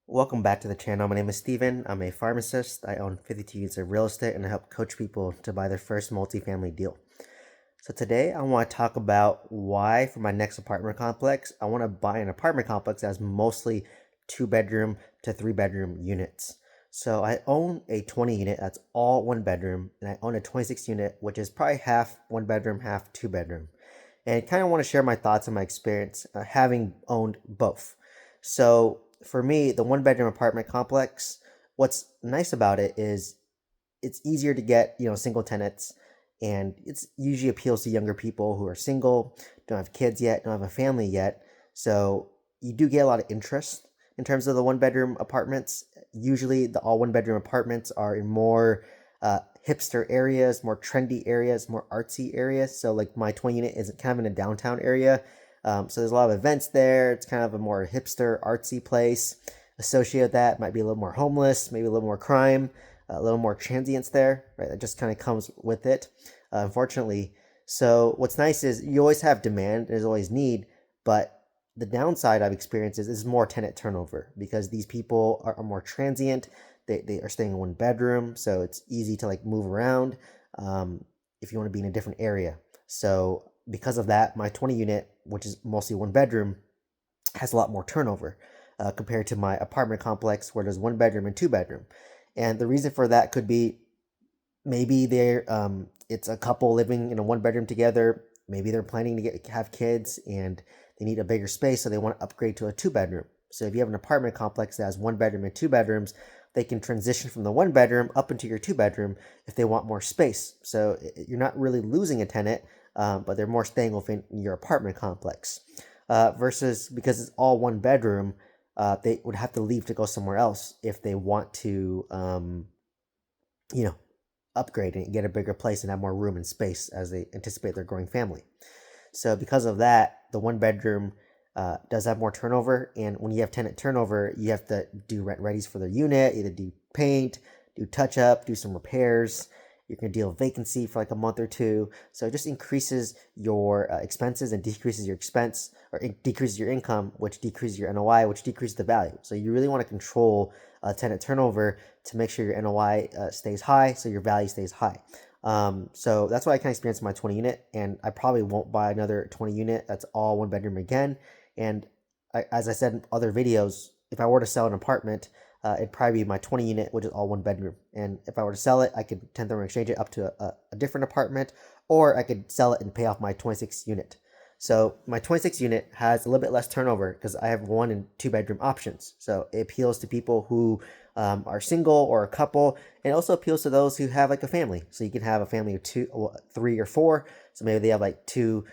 Welcome back to the channel. My name is Steven. I'm a pharmacist. I own 52 units of real estate and I help coach people to buy their first multifamily deal. So today I want to talk about why for my next apartment complex, I want to buy an apartment complex that's mostly 2 bedroom to 3 bedroom units. So I own a 20 unit that's all 1 bedroom, and I own a 26 unit, which is probably half 1 bedroom, half 2 bedroom. And I kind of want to share my thoughts and my experience having owned both. So for me, the 1 bedroom apartment complex, what's nice about it is it's easier to get, single tenants, and it's usually appeals to younger people who are single, don't have kids yet, don't have a family yet. So you do get a lot of interest in terms of the 1 bedroom apartments. Usually the all 1 bedroom apartments are in more hipster areas, more trendy areas, more artsy areas. So like my 20 unit is kind of in a downtown area. So there's a lot of events there. It's kind of a more hipster, artsy place. Associated with that might be a little more homeless, maybe a little more crime, a little more transience there, right? That just kind of comes with it, unfortunately. So what's nice is you always have demand, there's always need, but the downside I've experienced is more tenant turnover because these people are more transient. They are staying in 1 bedroom, so it's easy to like move around if you want to be in a different area. So because of that, my 20 unit, which is mostly 1 bedroom, has a lot more turnover compared to my apartment complex where there's 1 bedroom and 2 bedroom. And the reason for that could be maybe it's a couple living in a 1 bedroom together. Maybe they're planning to have kids and they need a bigger space, so they want to upgrade to a 2 bedroom. So if you have an apartment complex that has 1 bedroom and 2 bedrooms, they can transition from the 1 bedroom up into your 2 bedroom if they want more space. So you're not really losing a tenant, but they're more staying within your apartment complex. Versus because it's all 1 bedroom, they would have to leave to go somewhere else if they want to, you know, upgrade and get a bigger place and have more room and space as they anticipate their growing family. So because of that, the 1 bedroom does have more turnover, and when you have tenant turnover, you have to do rent readies for their unit, either do paint, do touch up, do some repairs. You're going to deal with vacancy for like a month or two. So it just increases your expenses and decreases your expense, or it decreases your income, which decreases your NOI, which decreases the value. So you really want to control tenant turnover to make sure your NOI stays high, so your value stays high. So that's what I kind of experienced in my 20 unit, and I probably won't buy another 20 unit that's all 1 bedroom again. And as I said in other videos, if I were to sell an apartment, it'd probably be my 20 unit, which is all 1 bedroom. And if I were to sell it, I could 1031 exchange it up to a different apartment, or I could sell it and pay off my 26 unit. So my 26 unit has a little bit less turnover because I have 1 and 2 bedroom options. So it appeals to people who are single or a couple, and it also appeals to those who have like a family. So you can have a family of two, 3 or 4. So maybe they have like 2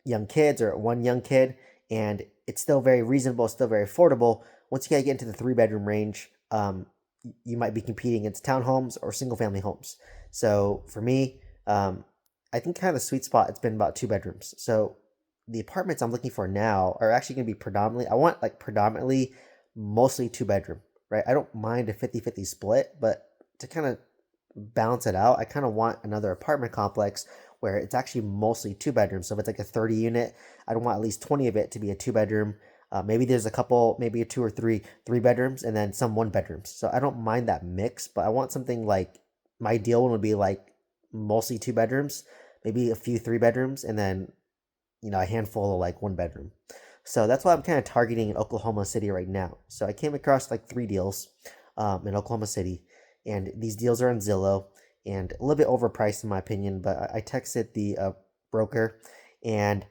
young kids or 1 young kid, and it's still very reasonable, still very affordable. Once you get into the 3 bedroom range, you might be competing against townhomes or single family homes. So for me, I think kind of the sweet spot, it's been about 2 bedrooms. So the apartments I'm looking for now are actually going to be predominantly, I want like predominantly mostly 2 bedroom, right? I don't mind a 50-50 split, but to kind of balance it out, I kind of want another apartment complex where it's actually mostly 2 bedrooms. So if it's like a 30 unit, I don't want at least 20 of it to be a 2 bedroom. Maybe there's a couple, maybe a 2 or 3 bedrooms, and then some 1 bedrooms. So I don't mind that mix, but I want something like my ideal one would be like mostly 2 bedrooms, maybe a few 3 bedrooms, and then a handful of like 1 bedroom. So that's why I'm kind of targeting in Oklahoma City right now. So I came across like 3 deals in Oklahoma City, and these deals are on Zillow and a little bit overpriced in my opinion. But I texted the broker, and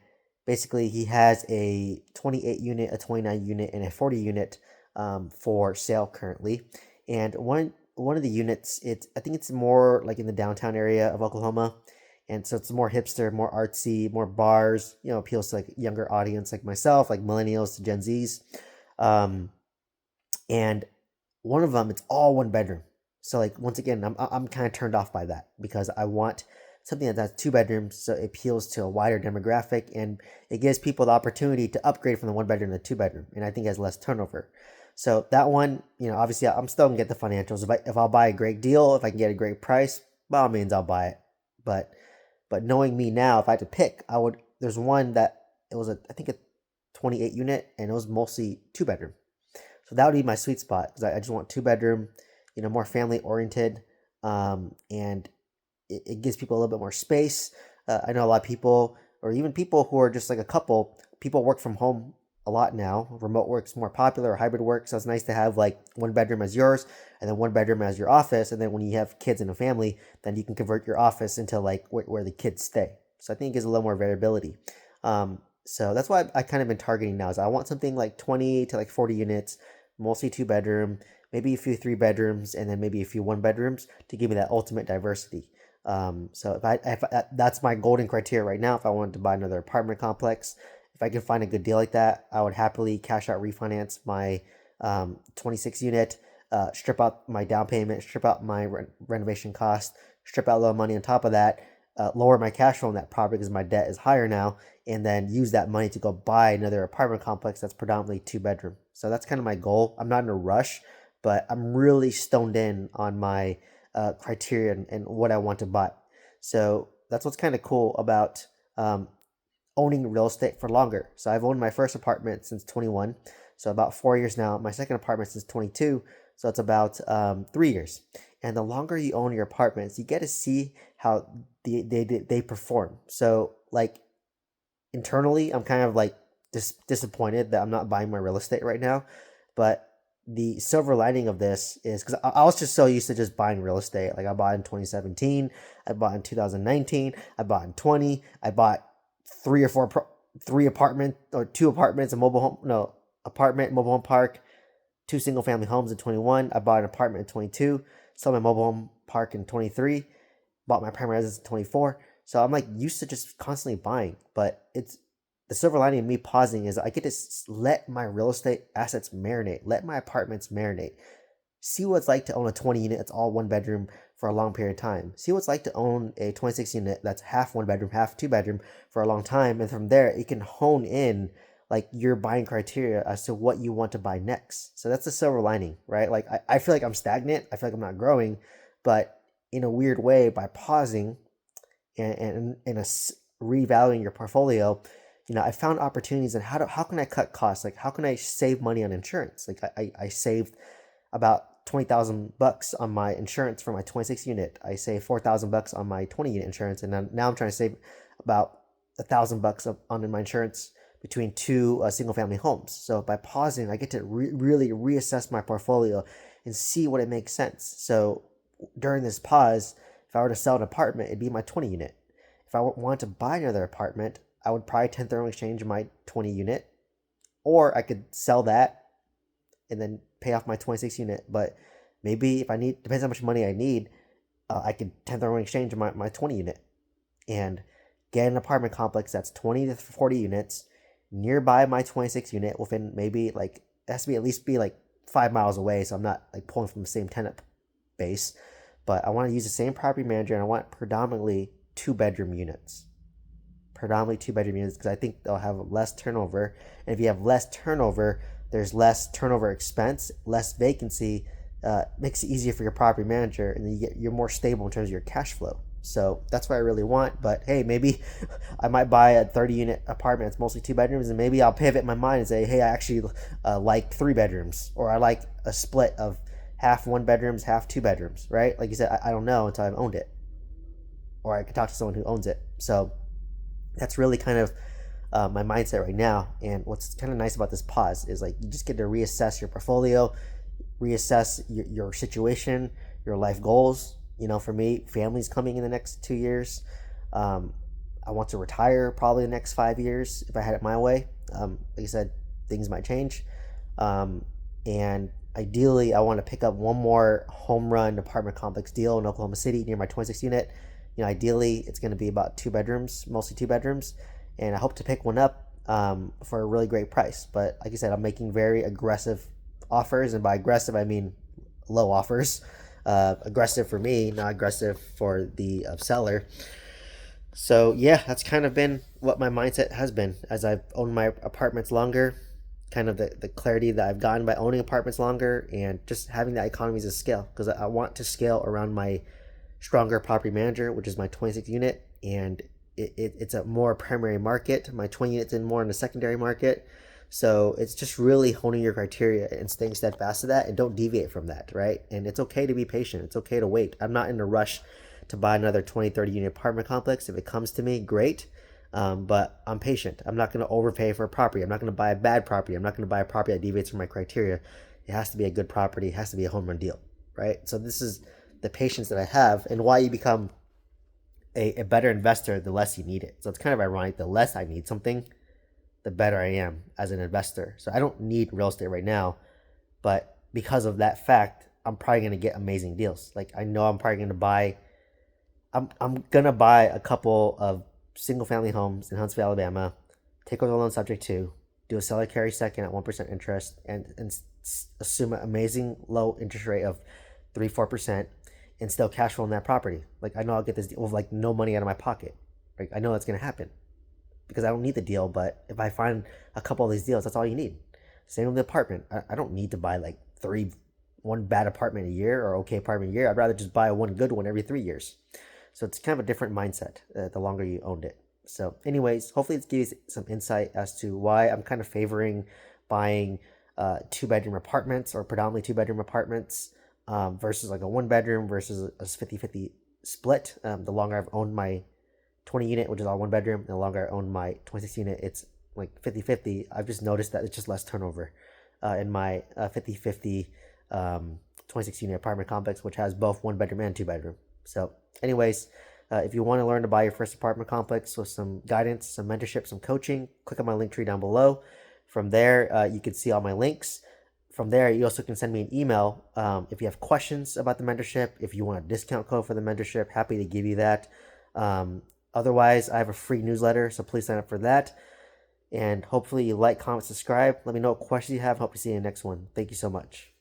basically he has a 28 unit, a 29 unit, and a 40 unit for sale currently. And one of the units, I think it's more like in the downtown area of Oklahoma, and so it's more hipster, more artsy, more bars. Appeals to like younger audience like myself, like millennials to Gen Zs. Um, and one of them, it's all 1 bedroom. So like once again, I'm kind of turned off by that because I want something that has 2 bedrooms, so it appeals to a wider demographic, and it gives people the opportunity to upgrade from the 1 bedroom to the 2 bedroom, and I think it has less turnover. So that one, obviously I'm still gonna get the financials. If I'll buy a great deal, if I can get a great price, by all means I'll buy it. But knowing me now, if I had to pick, I would. There's one that it was I think a 28 unit, and it was mostly 2 bedroom. So that would be my sweet spot because I just want 2 bedroom, more family oriented, and it gives people a little bit more space. I know a lot of people, or even people who are just like a couple, people work from home a lot now. Remote work's more popular, or hybrid work. So it's nice to have like 1 bedroom as yours and then 1 bedroom as your office. And then when you have kids in a family, then you can convert your office into like where the kids stay. So I think it gives a little more variability. So that's why I kind of been targeting now is I want something like 20 to like 40 units, mostly 2 bedroom, maybe a few 3 bedrooms, and then maybe a few 1 bedrooms to give me that ultimate diversity. So if that's my golden criteria right now. If I wanted to buy another apartment complex, if I can find a good deal like that, I would happily cash out refinance my 26 unit, strip out my down payment, strip out my renovation cost, strip out a little money on top of that, lower my cash flow on that property because my debt is higher now, and then use that money to go buy another apartment complex that's predominantly 2 bedroom. So that's kind of my goal. I'm not in a rush, but I'm really stoned in on my criteria and what I want to buy. So that's what's kind of cool about owning real estate for longer. So I've owned my first apartment since 21, so about 4 years now. My second apartment since 22, so it's about 3 years. And the longer you own your apartments, you get to see how they perform. So like internally, I'm kind of like disappointed that I'm not buying my real estate right now, but the silver lining of this is because I was just so used to just buying real estate. Like I bought in 2017, I bought in 2019, I bought in 20, I bought three apartment or 2 apartments, a mobile home, no, apartment, mobile home park, 2 single family homes in 21. I bought an apartment in 22, sold my mobile home park in 23, bought my primary residence in 24. So I'm like used to just constantly buying, but it's the silver lining of me pausing is I get to let my real estate assets marinate, let my apartments marinate, see what it's like to own a 20 unit that's all 1 bedroom for a long period of time. See what it's like to own a 26 unit that's half 1 bedroom, half 2 bedroom for a long time. And from there, it can hone in like your buying criteria as to what you want to buy next. So that's the silver lining, right? Like I feel like I'm stagnant. I feel like I'm not growing, but in a weird way, by pausing and revaluing your portfolio, I found opportunities and how can I cut costs? Like how can I save money on insurance? Like I saved about $20,000 on my insurance for my 26 unit. I saved $4,000 on my 20 unit insurance, and now I'm trying to save about $1,000 on my insurance between 2 single family homes. So by pausing, I get to really reassess my portfolio and see what it makes sense. So during this pause, if I were to sell an apartment, it'd be my 20 unit. If I wanted to buy another apartment, I would probably 1031 exchange my 20 unit, or I could sell that and then pay off my 26 unit. But maybe if I need, depends how much money I need, I could 1031 exchange my 20 unit and get an apartment complex that's 20 to 40 units nearby my 26 unit within maybe like, it has to be at least be like 5 miles away. So I'm not like pulling from the same tenant base, but I want to use the same property manager and I want predominantly 2 bedroom units. Predominantly 2 bedroom units because I think they'll have less turnover. And if you have less turnover, there's less turnover expense, less vacancy, makes it easier for your property manager, and then you're more stable in terms of your cash flow. So that's what I really want. But hey, maybe I might buy a 30 unit apartment that's mostly 2 bedrooms, and maybe I'll pivot my mind and say, hey, I actually like 3 bedrooms, or I like a split of half 1 bedrooms, half 2 bedrooms, right? Like you said, I don't know until I've owned it, or I could talk to someone who owns it. So that's really kind of my mindset right now. And what's kind of nice about this pause is like you just get to reassess your portfolio, reassess your situation, your life goals. For me, family's coming in the next 2 years. I want to retire probably the next 5 years if I had it my way. Like I said, things might change. And ideally, I want to pick up one more home run apartment complex deal in Oklahoma City near my 26 unit. Ideally, it's going to be about 2 bedrooms, mostly 2 bedrooms. And I hope to pick one up for a really great price. But like I said, I'm making very aggressive offers. And by aggressive, I mean low offers. Aggressive for me, not aggressive for the seller. So yeah, that's kind of been what my mindset has been as I've owned my apartments longer, kind of the clarity that I've gotten by owning apartments longer and just having the economies of scale, because I want to scale around my stronger property manager, which is my 26 unit, and it's a more primary market. My 20 units in more in the secondary market. So it's just really honing your criteria and staying steadfast to that, and don't deviate from that, right? And it's okay to be patient. It's okay to wait. I'm not in a rush to buy another 20, 30 unit apartment complex. If it comes to me, great. But I'm patient. I'm not going to overpay for a property. I'm not going to buy a bad property. I'm not going to buy a property that deviates from my criteria. It has to be a good property. It has to be a home run deal, right? So this is the patience that I have, and why you become a better investor the less you need it. So it's kind of ironic. The less I need something, the better I am as an investor. So I don't need real estate right now, but because of that fact, I'm probably going to get amazing deals. Like I know I'm probably going to buy, I'm going to buy a couple of single family homes in Huntsville, Alabama, take over the loan subject to, do a seller carry second at 1% interest, and assume an amazing low interest rate of 3-4%, and still cash flow on that property. Like I know I'll get this deal with like no money out of my pocket. Like I know that's going to happen because I don't need the deal. But if I find a couple of these deals, that's all you need. Same with the apartment. I don't need to buy like one bad apartment a year or okay apartment a year. I'd rather just buy one good one every 3 years. So it's kind of a different mindset the longer you owned it. So anyways, hopefully it gives you some insight as to why I'm kind of favoring buying 2-bedroom apartments, or predominantly 2-bedroom apartments, versus like a 1-bedroom versus a 50-50 split. The longer I've owned my 20 unit, which is all 1-bedroom, the longer I own my 26 unit, it's like 50-50. I've just noticed that it's just less turnover in my 50-50 26 unit apartment complex, which has both 1-bedroom and 2-bedroom. So anyways, if you want to learn to buy your first apartment complex with some guidance, some mentorship, some coaching, click on my link tree down below. From there, you can see all my links. From there, you also can send me an email if you have questions about the mentorship. If you want a discount code for the mentorship, happy to give you that. Otherwise, I have a free newsletter, so please sign up for that. And hopefully you like, comment, subscribe. Let me know what questions you have. Hope to see you in the next one. Thank you so much.